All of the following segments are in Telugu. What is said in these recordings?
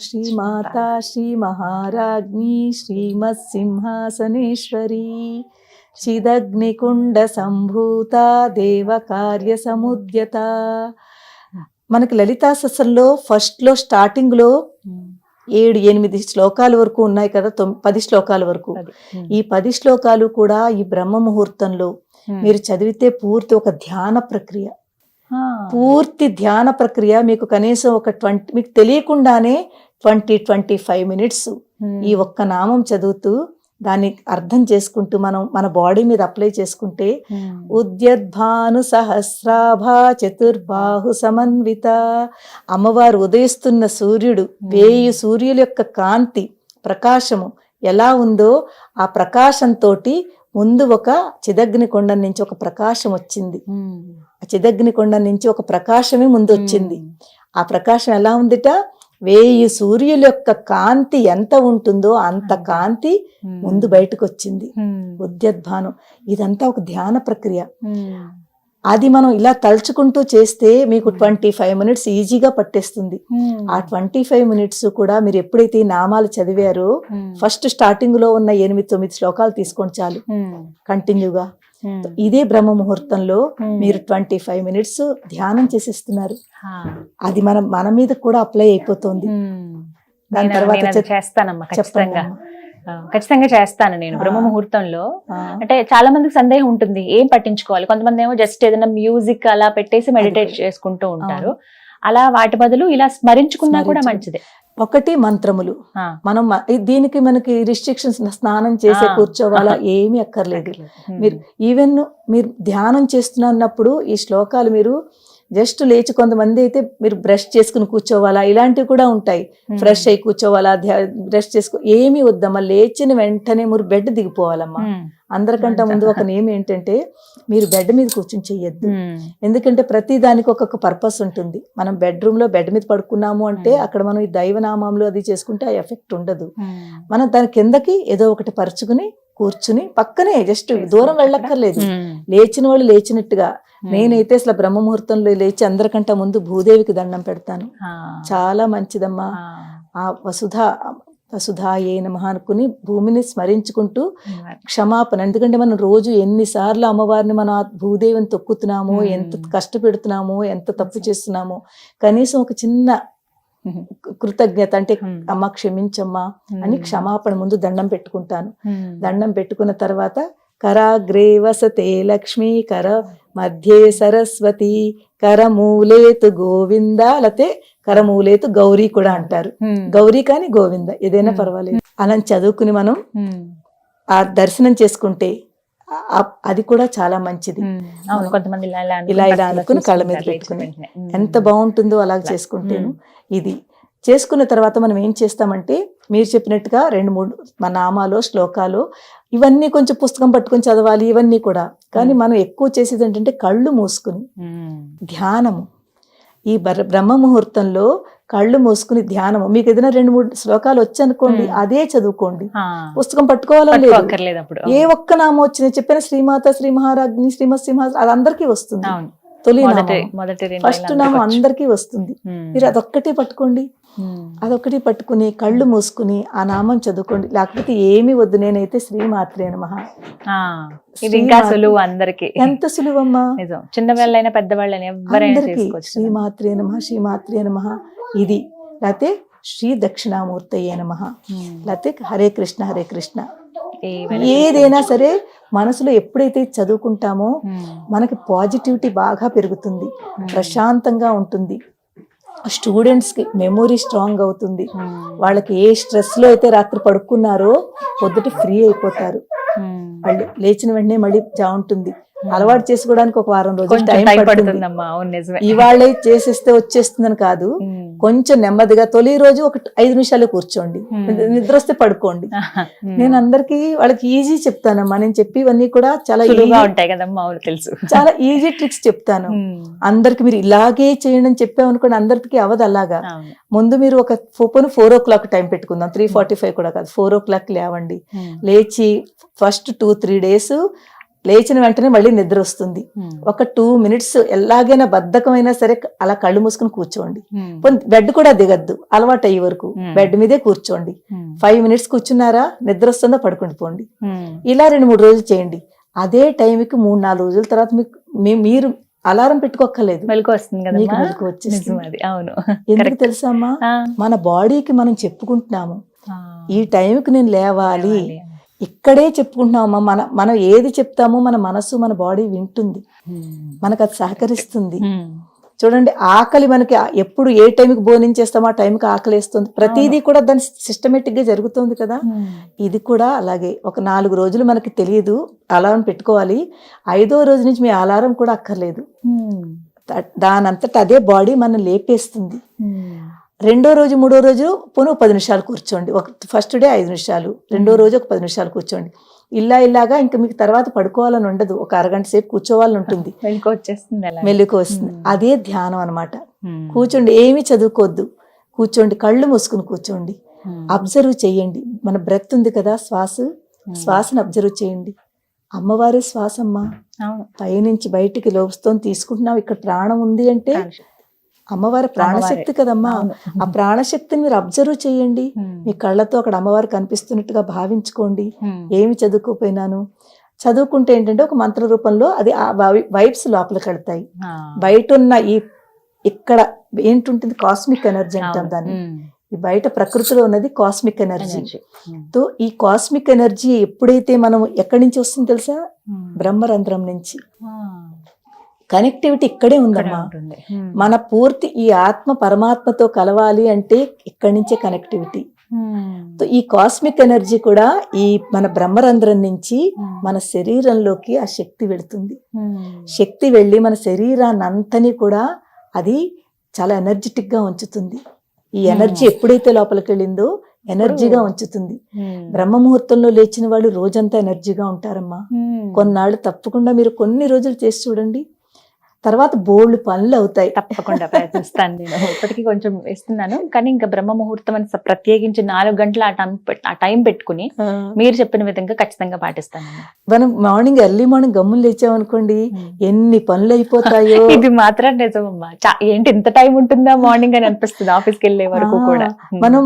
శ్రీమాతా శ్రీ మహారాజ్ఞి శ్రీమత్సింహాసనేశ్వరీ చిదగ్నికుండ సంభూత దేవ కార్య సముద్యత. మనకి లలితా సహస్రంలో ఫస్ట్లో స్టార్టింగ్లో 7-8 శ్లోకాల వరకు ఉన్నాయి కదా, 10 శ్లోకాల వరకు. ఈ 10 శ్లోకాలు కూడా ఈ బ్రహ్మ ముహూర్తంలో మీరు చదివితే పూర్తి ఒక ధ్యాన ప్రక్రియ, పూర్తి ధ్యాన ప్రక్రియ. మీకు కనీసం ఒక 20, మీకు తెలియకుండానే 20-25 మినిట్స్ ఈ ఒక్క నామం చదువుతూ దాన్ని అర్థం చేసుకుంటూ మనం మన బాడీ మీద అప్లై చేసుకుంటే ఉద్యద్భాను సహస్రాభా చతుర్బాహు సమన్విత, అమ్మవారు ఉదయిస్తున్న సూర్యుడు 1000 సూర్యుల యొక్క కాంతి ప్రకాశము ఎలా ఉందో ఆ ప్రకాశంతో ముందు ఒక చిదగ్ని కొండ నుంచి ఒక ప్రకాశం వచ్చింది. ఆ చిదగ్ని కొండ నుంచి ఒక ప్రకాశమే ముందు వచ్చింది. ఆ ప్రకాశం ఎలా ఉందిట, 1000 సూర్యుల యొక్క కాంతి ఎంత ఉంటుందో అంత కాంతి ముందు బయటకు వచ్చింది. ఉద్యద్భాను. ఇదంతా ఒక ధ్యాన ప్రక్రియ. అది మనం ఇలా తలుచుకుంటూ చేస్తే మీకు 25 మినిట్స్ ఈజీగా పట్టేస్తుంది. ఆ 25 మినిట్స్ కూడా మీరు ఎప్పుడైతే ఈ నామాలు చదివారో ఫస్ట్ స్టార్టింగ్ లో ఉన్న 8-9 శ్లోకాలు తీసుకోండి చాలు, కంటిన్యూగా. ఇదే బ్రహ్మ ముహూర్తంలో మీరు 25 మినిట్స్ ధ్యానం చేసేస్తున్నారు. అది మన మీద కూడా అప్లై అయిపోతుంది. దాని తర్వాత చేస్తానమ్మా, ఖచ్చితంగా చేస్తాను నేను బ్రహ్మ ముహూర్తంలో. అంటే చాలా మందికి సందేహం ఉంటుంది, ఏం పట్టించుకోవాలి. కొంతమంది ఏమో జస్ట్ ఏదైనా మ్యూజిక్ అలా పెట్టేసి మెడిటేట్ చేసుకుంటూ ఉంటారు. అలా వాటి బదులు ఇలా స్మరించుకున్నా కూడా మంచిదే. ఒకటి మంత్రములు. మనం దీనికి మనకి రిస్ట్రిక్షన్స్, స్నానం చేసే కూర్చోవాలా ఏమీ అక్కర్లేదు. మీరు ఈవెన్ మీరు ధ్యానం చేస్తున్నప్పుడు ఈ శ్లోకాలు మీరు జస్ట్ లేచి, కొంతమంది అయితే మీరు బ్రష్ చేసుకుని కూర్చోవాలా, ఇలాంటివి కూడా ఉంటాయి. ఫ్రెష్ అయి కూర్చోవాలా, బ్రష్ చేసుకో, ఏమీ వద్దమ్మా. లేచిన వెంటనే మీరు బెడ్ దిగిపోవాలమ్మా. అందరికంటే ముందు ఒక నియమం ఏంటంటే మీరు బెడ్ మీద కూర్చొని చెయ్యొద్దు. ఎందుకంటే ప్రతి దానికి ఒక్కొక్క పర్పస్ ఉంటుంది. మనం బెడ్రూమ్ లో బెడ్ మీద పడుకున్నాము అంటే అక్కడ మనం ఈ దైవనామంలో అది చేసుకుంటే ఆ ఎఫెక్ట్ ఉండదు. మనం దాని కిందకి ఏదో ఒకటి పరుచుకుని కూర్చుని పక్కనే జస్ట్ దూరం వెళ్ళక్కర్లేదు. లేచిన వాళ్ళు లేచినట్టుగా. నేనైతే అసలు బ్రహ్మ ముహూర్తంలో లేచి అందరికంటే ముందు భూదేవికి దండం పెడతాను. చాలా మంచిదమ్మా. ఆ వసుధాయే నమః అనుకుని భూమిని స్మరించుకుంటూ క్షమాపణ. ఎందుకంటే మనం రోజు ఎన్నిసార్లు అమ్మవారిని మనం భూదేవిని తొక్కుతున్నామో, ఎంత కష్టపెడుతున్నామో, ఎంత తప్పు చేస్తున్నామో, కనీసం ఒక చిన్న కృతజ్ఞత అంటే అమ్మ క్షమించమ్మా అని క్షమాపణ ముందు దండం పెట్టుకుంటాను. దండం పెట్టుకున్న తర్వాత కరాగ్రే వసతే లక్ష్మీ, కర మధ్యే సరస్వతి, కరమూలేతు గోవింద, లేతే కరమూలేతు గౌరీ కూడా అంటారు. గౌరీ కానీ గోవింద ఏదైనా పర్వాలేదు. అలా చదువుకుని మనం ఆ దర్శనం చేసుకుంటే అది కూడా చాలా మంచిది. కొంతమంది ఇలా అనుకుని కళ్ళ మీద పెట్టుకుని ఎంత బాగుంటుందో అలా చేసుకుంటేను. ఇది చేసుకున్న తర్వాత మనం ఏం చేస్తామంటే మీరు చెప్పినట్టుగా 2-3 నామాలు, శ్లోకాలు ఇవన్నీ కొంచెం పుస్తకం పట్టుకుని చదవాలి ఇవన్నీ కూడా. కానీ మనం ఎక్కువ చేసేది ఏంటంటే కళ్ళు మూసుకుని ధ్యానము. ఈ బ్రహ్మ ముహూర్తంలో కళ్ళు మూసుకుని ధ్యానము. మీకు ఏదైనా 2-3 శ్లోకాలు వచ్చనుకోండి, అదే చదువుకోండి. పుస్తకం పట్టుకోవాలని లేదు. ఏ ఒక్క నామం వచ్చినా చెప్పిన శ్రీమాత, శ్రీ మహారాజ్ఞి, శ్రీమత్సింహ, అది అందరికీ వస్తుంది. తొలి ఫస్ట్ నామం అందరికీ వస్తుంది. మీరు అదొక్కటే పట్టుకోండి. అదొక్కటి పట్టుకుని కళ్ళు మూసుకుని ఆ నామం చదువుకోండి. లేకపోతే ఏమి వద్దు. నేనైతే శ్రీమాత్రే నమః. ఇంకా సులువు అందరికి. ఎంత సులువమ్మా, చిన్నవాళ్ళైనా పెద్దవాళ్ళైనా ఎవరైనా శ్రీమాత్రే నమః, శ్రీమాత్రే నమః. ఇది లేకపోతే శ్రీ దక్షిణామూర్తయే నమః, లేకపోతే హరే కృష్ణ హరే కృష్ణ. ఏదైనా సరే మనసులో ఎప్పుడైతే చదువుకుంటామో మనకి పాజిటివిటీ బాగా పెరుగుతుంది, ప్రశాంతంగా ఉంటుంది. స్టూడెంట్స్కి మెమొరీ స్ట్రాంగ్ అవుతుంది. వాళ్ళకి ఏ స్ట్రెస్లో అయితే రాత్రి పడుకున్నారో పొద్దుట ఫ్రీ అయిపోతారు. వాళ్ళు లేచిన వెంటనే మళ్ళీ ఉంటుంది. అలవాటు చేసుకోవడానికి ఒక వారం రోజులు టైం పడుతుంది. ఇవాళ చేసేస్తే వచ్చేస్తుందని కాదు, కొంచెం నెమ్మదిగా తొలి రోజు ఒక 5 నిమిషాలు కూర్చోండి, నిద్ర వస్తే పడుకోండి. నేను అందరికి వాళ్ళకి ఈజీ చెప్తానమ్మా. నేను చెప్పివన్నీ కూడా చాలా ఉంటాయి కదమ్మా, తెలుసు. చాలా ఈజీ ట్రిక్స్ చెప్తాను అందరికి. మీరు ఇలాగే చేయండి అని చెప్పామనుకోండి, అందరికి అవదు అలాగా. ముందు మీరు ఒక 4 o'clock టైం పెట్టుకుందాం, 3:45 కూడా కాదు, 4 o'clock లేవండి. లేచి ఫస్ట్ 2-3 days లేచిన వెంటనే మళ్ళీ నిద్ర వస్తుంది. ఒక 2 minutes ఎలాగైనా బద్ధకమైనా సరే అలా కళ్ళు మూసుకుని కూర్చోండి. బెడ్ కూడా దిగద్దు, అలవాటు అయ్యే వరకు బెడ్ మీదే కూర్చోండి. 5 minutes కూర్చున్నారా, నిద్ర వస్తుందో పడుకుండి పోండి. ఇలా 2-3 రోజులు చేయండి. అదే టైంకి 3-4 రోజుల తర్వాత మీరు అలారం పెట్టుకోక్కర్లేదు, మెలకు వస్తుంది కదా, మీకు మెలకు వచ్చేస్తుంది. అవును, ఎందుకు తెలుసా అమ్మా, మన బాడీకి మనం చెప్పుకుంటున్నాము ఈ టైంకి నేను లేవాలి, ఇక్కడే చెప్పుకుంటున్నామమ్మా. మనం ఏది చెప్తామో మన మనసు మన బాడీ వింటుంది, మనకు అది సహకరిస్తుంది. చూడండి, ఆకలి మనకి ఎప్పుడు ఏ టైంకి భోజనం ఆ టైంకి ఆకలి వేస్తుంది. ప్రతిదీ కూడా దాని సిస్టమేటిక్ గా జరుగుతుంది కదా. ఇది కూడా అలాగే. ఒక 4 రోజులు మనకి తెలియదు, అలారం పెట్టుకోవాలి. 5వ రోజు నుంచి మీ అలారం కూడా అక్కర్లేదు, దానంతట అదే బాడీ మనం లేపేస్తుంది. 2వ రోజు 3వ రోజు పోను 10 నిమిషాలు కూర్చోండి. ఫస్ట్ డే 5 నిమిషాలు, 2వ రోజు ఒక 10 నిమిషాలు కూర్చోండి. ఇలాగా ఇంకా మీకు తర్వాత పడుకోవాలని ఉండదు, ఒక అరగంట సేపు కూర్చోవాలని ఉంటుంది, మెలుకు వస్తుంది. అదే ధ్యానం అన్నమాట. కూర్చోండి, ఏమీ చదువుకోవద్దు, కూర్చోండి, కళ్ళు మూసుకుని కూర్చోండి, అబ్జర్వ్ చేయండి. మన బ్రెత్ ఉంది కదా, శ్వాసను అబ్జర్వ్ చేయండి. అమ్మవారి శ్వాస అమ్మా, పైనుంచి బయటికి లోపుతో తీసుకుంటున్నాం. ఇక్కడ ప్రాణం ఉంది అంటే అమ్మవారి ప్రాణశక్తి కదమ్మా. ఆ ప్రాణశక్తిని మీరు అబ్జర్వ్ చేయండి. మీ కళ్ళతో అక్కడ అమ్మవారు కనిపిస్తున్నట్టుగా భావించుకోండి. ఏమి చదువుకోపోయినాను, చదువుకుంటే ఏంటంటే ఒక మంత్ర రూపంలో అది ఆ వైబ్స్ లోపలికి వెళ్తాయి. బయట ఉన్న ఇక్కడ ఏంటుంటుంది, కాస్మిక్ ఎనర్జీ అంటాం దాన్ని. ఈ బయట ప్రకృతిలో ఉన్నది కాస్మిక్ ఎనర్జీ. తో ఈ కాస్మిక్ ఎనర్జీ ఎప్పుడైతే మనం ఎక్కడి నుంచి వస్తుంది తెలుసా, బ్రహ్మరంధ్రం నుంచి. కనెక్టివిటీ ఇక్కడే ఉందమ్మా. మన పూర్తి ఈ ఆత్మ పరమాత్మతో కలవాలి అంటే ఇక్కడి నుంచే కనెక్టివిటీ. ఈ కాస్మిక్ ఎనర్జీ కూడా ఈ మన బ్రహ్మరంధ్రం నుంచి మన శరీరంలోకి ఆ శక్తి వెళుతుంది. శక్తి వెళ్ళి మన శరీరాన్ని అంతని కూడా అది చాలా ఎనర్జెటిక్ గా ఉంచుతుంది. ఈ ఎనర్జీ ఎప్పుడైతే లోపలికి వెళ్ళిందో ఎనర్జీగా ఉంచుతుంది. బ్రహ్మ ముహూర్తంలో లేచిన వాళ్ళు రోజంతా ఎనర్జీగా ఉంటారమ్మా. కొన్నాళ్ళు తప్పకుండా మీరు కొన్ని రోజులు చేసి చూడండి, తర్వాత బోల్డ్ పనులు అవుతాయి. తప్పకుండా ప్రయత్నిస్తాను. నేను ఇప్పటికీ కొంచెం ఇస్తున్నాను, కానీ ఇంకా బ్రహ్మ ముహూర్తం అని ప్రత్యేకించి 4 గంటలు ఆ టైం పెట్టుకుని మీరు చెప్పిన విధంగా ఖచ్చితంగా పాటిస్తాను. మనం ఎర్లీ మార్నింగ్ గమ్ములు లేచామనుకోండి, ఎన్ని పనులు అయిపోతాయో. ఇది మాత్రం నిజమమ్మా. ఏంటి ఇంత టైం ఉంటుందా మార్నింగ్ అని అనిపిస్తుంది, ఆఫీస్కి వెళ్ళే వరకు కూడా. మనం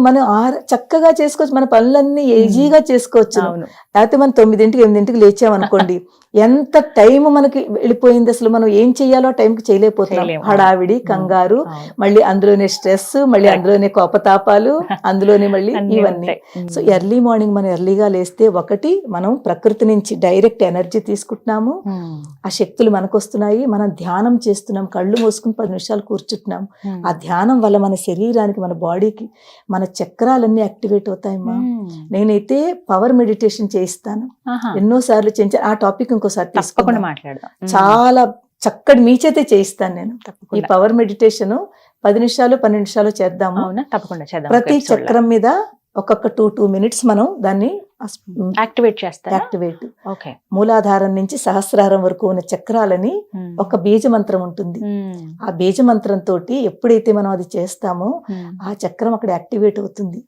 చక్కగా చేసుకోవచ్చు, మన పనులన్నీ ఈజీగా చేసుకోవచ్చు. లేకపోతే మనం 9ంటికి 8ంటికి లేచామనుకోండి, ఎంత టైం మనకి వెళ్ళిపోయింది, అసలు మనం ఏం చెయ్యాలో టైంకి చేయలేకపోతున్నాం. హడావిడి, కంగారు, మళ్ళీ అందులోనే స్ట్రెస్, మళ్ళీ అందులోనే కోపతాపాలు, అందులోనే మళ్ళీ ఇవన్నీ. సో ఎర్లీ మార్నింగ్ మనం ఎర్లీగా లేస్తే, ఒకటి మనం ప్రకృతి నుంచి డైరెక్ట్ ఎనర్జీ తీసుకుంటున్నాము, ఆ శక్తులు మనకు వస్తున్నాయి. మనం ధ్యానం చేస్తున్నాం, కళ్ళు మూసుకుని 10 నిమిషాలు కూర్చుంటున్నాం. ఆ ధ్యానం వల్ల మన శరీరానికి, మన బాడీకి, మన చక్రాలన్నీ యాక్టివేట్ అవుతాయమ్మా. నేనైతే పవర్ మెడిటేషన్ చేయిస్తాను, ఎన్నోసార్లు చేయించాను. ఆ టాపిక్ ఇంకోసారి తీసుకుందాం, మాట్లాడదాం. చాలా చక్కటి మీ చేతే చేయిస్తాను నేను. ఈ పవర్ మెడిటేషన్ 10 నిమిషాలు 12 నిమిషాలు చేద్దాము. తప్పకుండా చేద్దాం. ప్రతి చక్రం మీద ఒక్కొక్క 2 minutes మనం దాన్ని యాక్టివేట్ చేస్తాం. యాక్టివేట్ మూలాధారం నుంచి సహస్రారం వరకు ఉన్న చక్రాలని ఒక బీజ మంత్రం ఉంటుంది. ఆ బీజ మంత్రం తోటి ఎప్పుడైతే మనం అది చేస్తామో ఆ చక్రం అక్కడ యాక్టివేట్ అవుతుంది.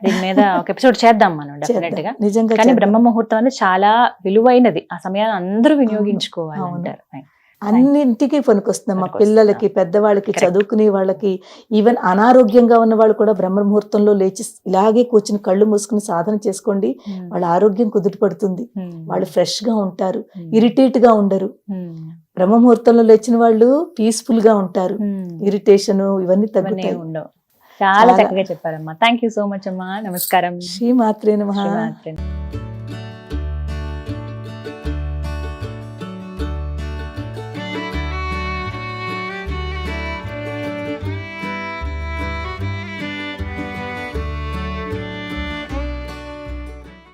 దీని మీద ఒక ఎపిసోడ్ చేద్దాం మనం డెఫినెట్ గా. నిజంగా కానీ బ్రహ్మ ముహూర్తం అనేది చాలా విలువైనది, ఆ సమయాన్ని అందరూ వినియోగించుకోవాలి అంటారు. అన్నింటికి పనికొస్తుందమ్మా, పిల్లలకి, పెద్దవాళ్ళకి, చదువుకునే వాళ్ళకి, ఈవెన్ అనారోగ్యంగా ఉన్న వాళ్ళు కూడా బ్రహ్మ ముహూర్తంలో లేచి ఇలాగే కూర్చుని కళ్ళు మూసుకుని సాధన చేసుకోండి, వాళ్ళ ఆరోగ్యం కుదుటపడుతుంది, వాళ్ళు ఫ్రెష్ గా ఉంటారు, ఇరిటేట్ గా ఉండరు. బ్రహ్మ ముహూర్తంలో లేచిన వాళ్ళు పీస్ఫుల్ గా ఉంటారు, ఇరిటేషన్ ఇవన్నీ తగ్గుతాయి. చాలా చక్కగా చెప్పారమ్మా. థ్యాంక్ యూ సో మచ్ అమ్మా. నమస్కారం. శ్రీమాత్రే నమః.